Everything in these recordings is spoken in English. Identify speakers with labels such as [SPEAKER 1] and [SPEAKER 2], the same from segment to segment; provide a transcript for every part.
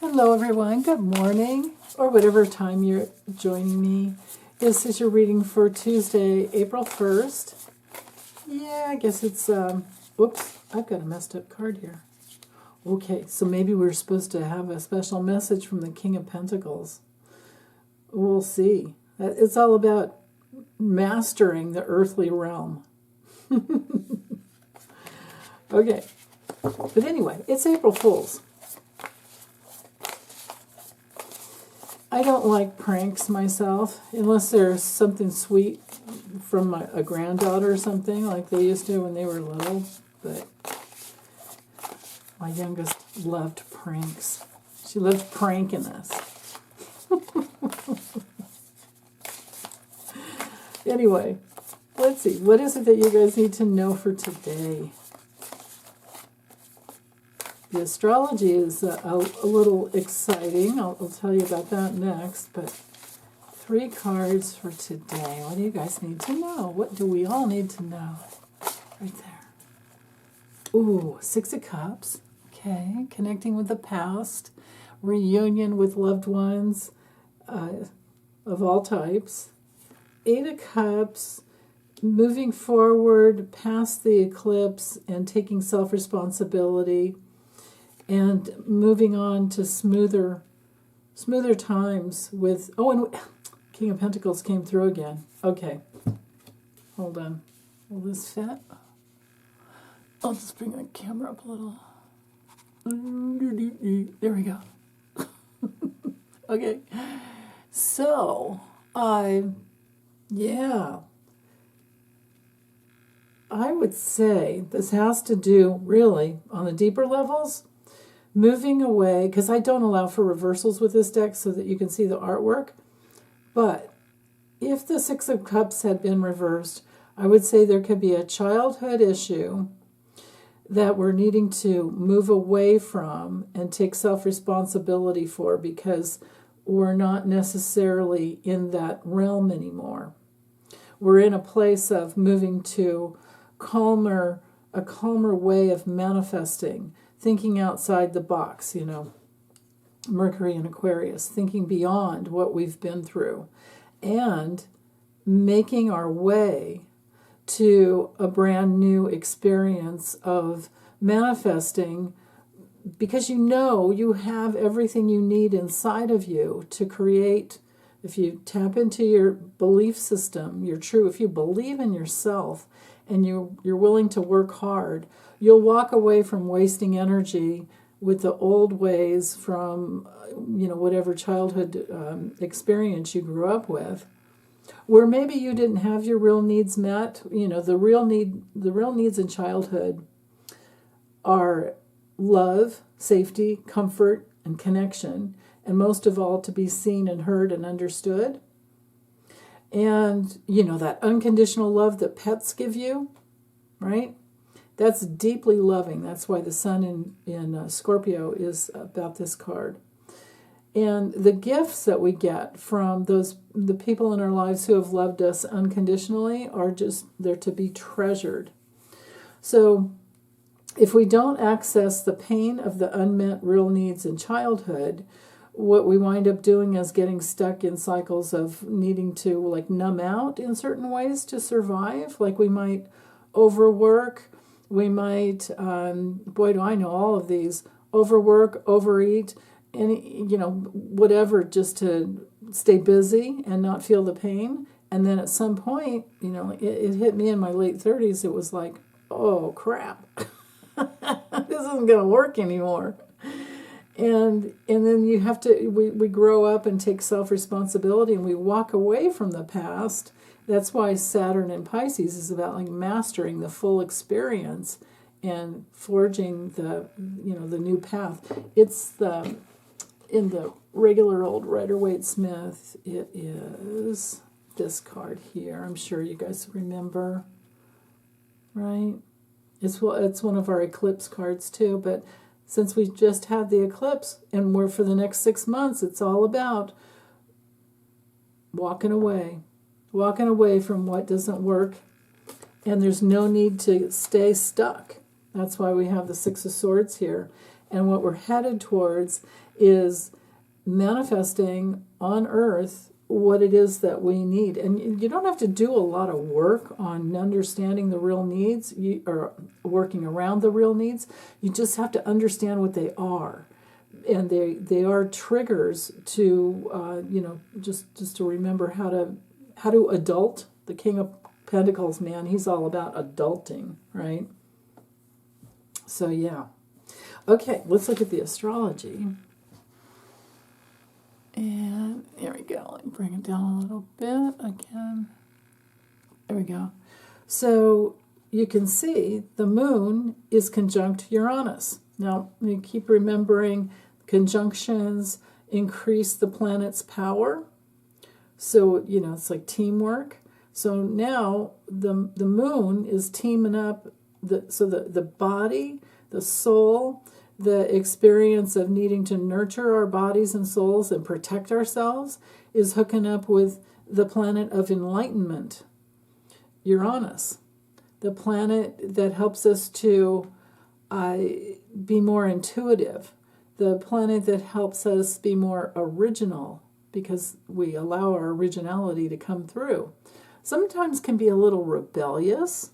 [SPEAKER 1] Hello everyone, good morning, or whatever time you're joining me. This is your reading for Tuesday, April 1st. Yeah, I guess it's, whoops, I've got a messed up card here. Okay, so maybe we're supposed to have a special message from the King of Pentacles. We'll see. It's all about mastering the earthly realm. Okay, but anyway, it's April Fool's. I don't like pranks myself, unless there's something sweet from a granddaughter or something, like they used to when they were little. But my youngest loved pranks. She loved pranking us. Anyway, let's see. What is it that you guys need to know for today? The astrology is a little exciting. I'll tell you about that next. But 3 cards for today. What do you guys need to know? What do we all need to know? Right there. Ooh, 6 of Cups. Okay, connecting with the past. Reunion with loved ones of all types. 8 of Cups. Moving forward past the eclipse and taking self-responsibility. And moving on to smoother times with... Oh, and King of Pentacles came through again. Okay. Hold on. Will this fit? I'll just bring the camera up a little. There we go. Okay. So, yeah. I would say this has to do, really, on the deeper levels, moving away, because I don't allow for reversals with this deck so that you can see the artwork. But if the 6 of Cups had been reversed, I would say there could be a childhood issue that we're needing to move away from and take self-responsibility for, because we're not necessarily in that realm anymore. We're in a place of moving to a calmer way of manifesting, thinking outside the box, Mercury and Aquarius, thinking beyond what we've been through, and making our way to a brand new experience of manifesting, because you have everything you need inside of you to create. If you tap into your belief system, if you believe in yourself and you're willing to work hard, you'll walk away from wasting energy with the old ways from, whatever childhood experience you grew up with, where maybe you didn't have your real needs met. The real needs in childhood are love, safety, comfort, and connection, and most of all, to be seen and heard and understood. And, that unconditional love that pets give you, right? That's deeply loving. That's why the sun in Scorpio is about this card. And the gifts that we get from the people in our lives who have loved us unconditionally they're to be treasured. So if we don't access the pain of the unmet real needs in childhood, what we wind up doing is getting stuck in cycles of needing to numb out in certain ways to survive. Like we might overwork, we might, boy do I know all of these, overwork, overeat, whatever, just to stay busy and not feel the pain. And then at some point, it hit me in my late 30s. It was like, oh crap, this isn't going to work anymore. And then you have to, we grow up and take self-responsibility, and we walk away from the past. That's why Saturn in Pisces is about mastering the full experience and forging the new path. It's in the regular old Rider-Waite-Smith, it is this card here. I'm sure you guys remember, right? It's one of our eclipse cards too, but since we just had the eclipse and we're for the next 6 months, it's all about walking away from what doesn't work, and there's no need to stay stuck. That's why we have the 6 of Swords here. And what we're headed towards is manifesting on earth what it is that we need. And you don't have to do a lot of work on understanding the real needs or working around the real needs. You just have to understand what they are. And they are triggers to, just to remember how to adult. The King of Pentacles, man, he's all about adulting, right? So, yeah. Okay, let's look at the astrology. And there we go. Let me bring it down a little bit again. There we go. So you can see the moon is conjunct Uranus. Now, you keep remembering conjunctions increase the planet's power. So, it's like teamwork. So now the moon is teaming up the body, the soul, the experience of needing to nurture our bodies and souls and protect ourselves is hooking up with the planet of enlightenment, Uranus, the planet that helps us to be more intuitive, the planet that helps us be more original because we allow our originality to come through. Sometimes can be a little rebellious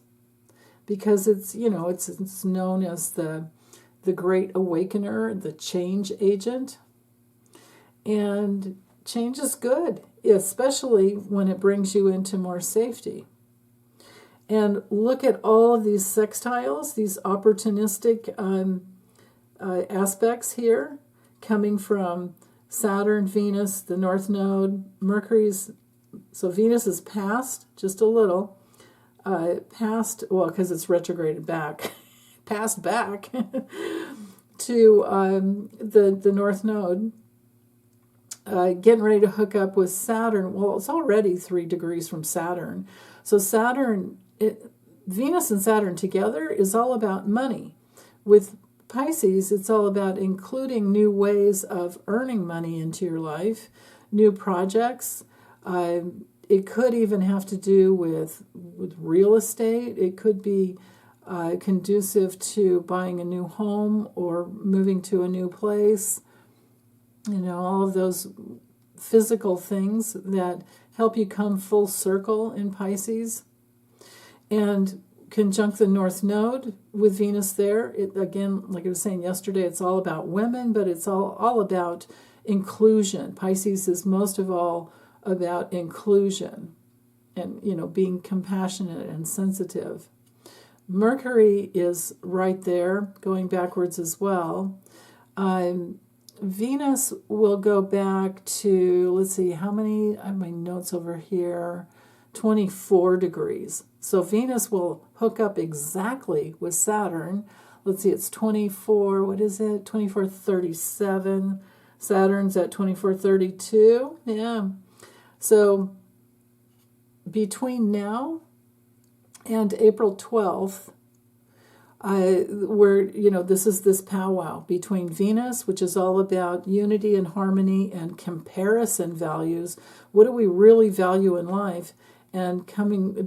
[SPEAKER 1] because it's known as the Great Awakener, the change agent. And change is good, especially when it brings you into more safety. And look at all of these sextiles, these opportunistic aspects here, coming from Saturn, Venus, the North Node, Mercury's. So Venus is past, just a little, because it's retrograded back. Passed back to the North Node, getting ready to hook up with Saturn. Well, it's already 3 degrees from Saturn. So Venus and Saturn together is all about money. With Pisces, it's all about including new ways of earning money into your life, new projects. It could even have to do with real estate. It could be conducive to buying a new home or moving to a new place. All of those physical things that help you come full circle in Pisces. And conjunct the North Node with Venus there. It, again, like I was saying yesterday, it's all about women, but it's all about inclusion. Pisces is most of all about inclusion and, being compassionate and sensitive. Mercury is right there, going backwards as well. Venus will go back to, let's see, how many, I have my notes over here, 24 degrees. So Venus will hook up exactly with Saturn. Let's see, it's 24, what is it? 2437. Saturn's at 2432. Yeah. So between now and April 12th, this is this powwow between Venus, which is all about unity and harmony and comparison values. What do we really value in life? And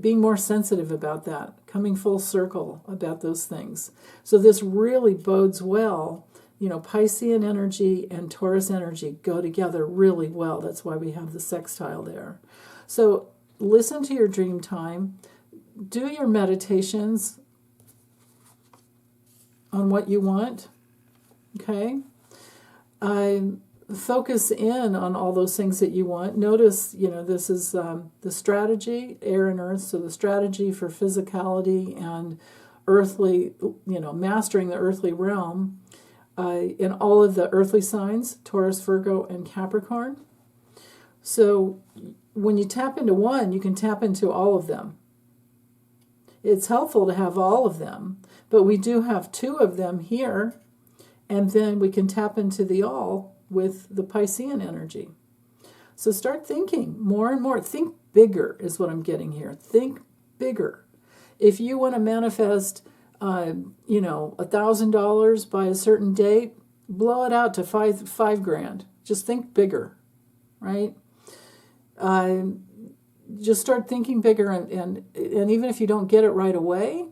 [SPEAKER 1] being more sensitive about that, coming full circle about those things. So this really bodes well. Piscean energy and Taurus energy go together really well. That's why we have the sextile there. So listen to your dream time. Do your meditations on what you want. Okay? Focus in on all those things that you want. Notice, this is the strategy, air and earth, so the strategy for physicality and earthly, mastering the earthly realm in all of the earthly signs, Taurus, Virgo, and Capricorn. So when you tap into one, you can tap into all of them. It's helpful to have all of them, but we do have 2 of them here, and then we can tap into the all with the Piscean energy. So start thinking more and more. Think bigger is what I'm getting here. Think bigger. If you want to manifest, $1,000 by a certain date, blow it out to $5,000. Just think bigger, right? Just start thinking bigger, and even if you don't get it right away,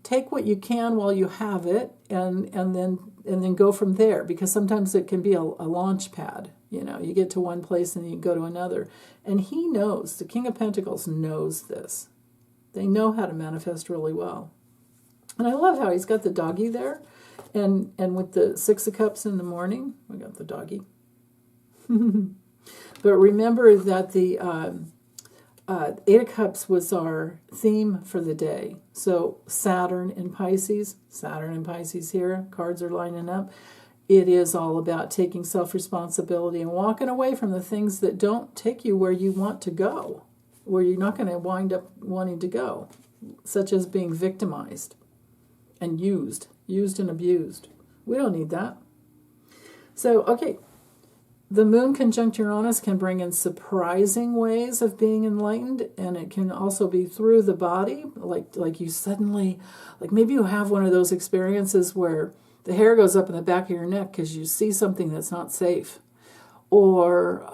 [SPEAKER 1] take what you can while you have it, and then go from there, because sometimes it can be a launch pad. You get to one place and you go to another. And he knows, the King of Pentacles knows this. They know how to manifest really well. And I love how he's got the doggy there, and with the Six of Cups in the morning, we got the doggy. But remember that the Eight of Cups was our theme for the day. So Saturn in Pisces here, cards are lining up. It is all about taking self-responsibility and walking away from the things that don't take you where you want to go, where you're not going to wind up wanting to go, such as being victimized and used and abused. We don't need that. So, okay, the moon conjunct Uranus can bring in surprising ways of being enlightened, and it can also be through the body, like you suddenly, like maybe you have one of those experiences where the hair goes up in the back of your neck because you see something that's not safe, or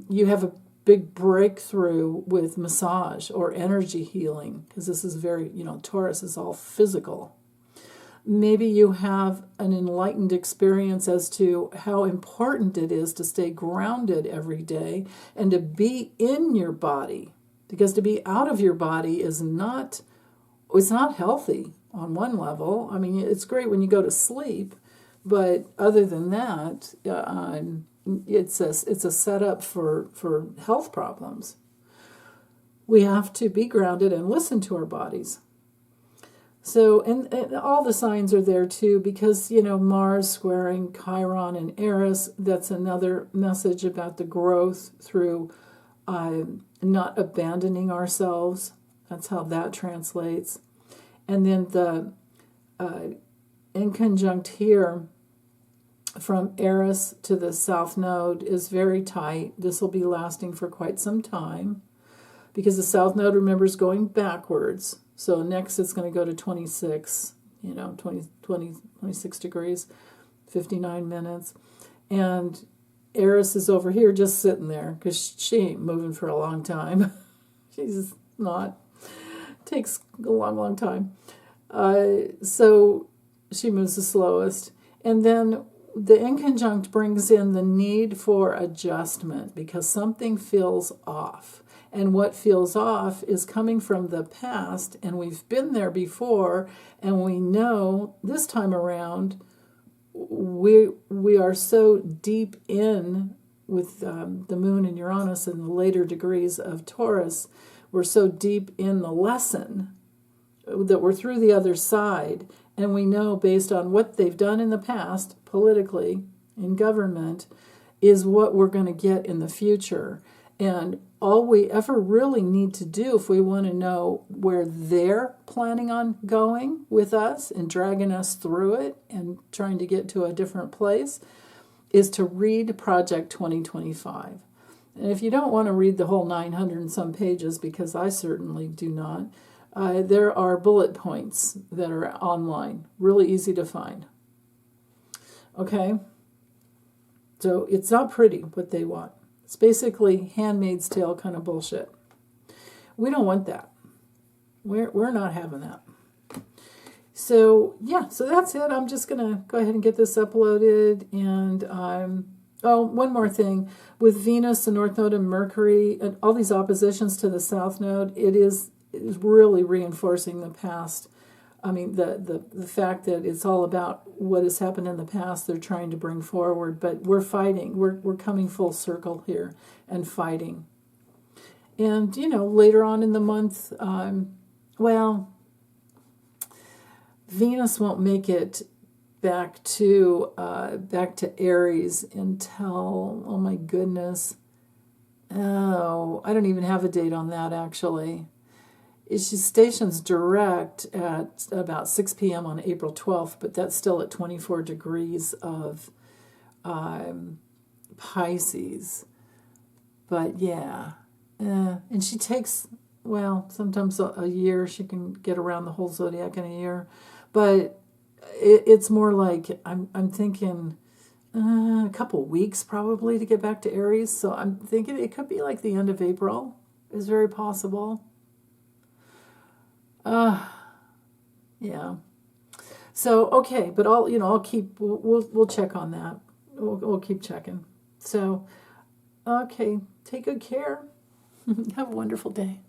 [SPEAKER 1] you have a big breakthrough with massage or energy healing, because this is very, Taurus is all physical. Maybe you have an enlightened experience as to how important it is to stay grounded every day and to be in your body, because to be out of your body it's not healthy on one level. I mean, it's great when you go to sleep, but other than that, it's a setup for health problems. We have to be grounded and listen to our bodies. So, and all the signs are there too, because, Mars squaring Chiron and Eris, that's another message about the growth through not abandoning ourselves. That's how that translates. And then the inconjunct here from Eris to the South Node is very tight. This will be lasting for quite some time, because the South Node, remember, is going backwards. So next it's going to go to 26, 26 degrees, 59 minutes. And Eris is over here just sitting there, because she ain't moving for a long time. She's not. Takes a long, long time. So she moves the slowest. And then the inconjunct brings in the need for adjustment, because something feels off. And what feels off is coming from the past, and we've been there before, and we know this time around we are so deep in with the moon and Uranus and the later degrees of Taurus. We're so deep in the lesson that we're through the other side, and we know, based on what they've done in the past, politically, in government, is what we're going to get in the future. And all we ever really need to do, if we want to know where they're planning on going with us and dragging us through it and trying to get to a different place, is to read Project 2025. And if you don't want to read the whole 900 and some pages, because I certainly do not, there are bullet points that are online, really easy to find. Okay? So it's not pretty what they want. It's basically Handmaid's Tale kind of bullshit. We don't want that. We're not having that. So, yeah, so that's it. I'm just going to go ahead and get this uploaded. And, one more thing. With Venus, the North Node, and Mercury, and all these oppositions to the South Node, it is really reinforcing the past. I mean, the fact that it's all about what has happened in the past, they're trying to bring forward, but we're fighting. We're coming full circle here and fighting. And, later on in the month, Venus won't make it back to Aries until, oh my goodness, I don't even have a date on that, actually. She stations direct at about 6 p.m. on April 12th, but that's still at 24 degrees of Pisces. But yeah, and she takes, sometimes a year. She can get around the whole zodiac in a year. But it's more like, I'm thinking a couple weeks probably to get back to Aries. So I'm thinking it could be like the end of April is very possible. Yeah. So, okay, but I'll keep, we'll check on that. We'll keep checking. So, okay, take good care. Have a wonderful day.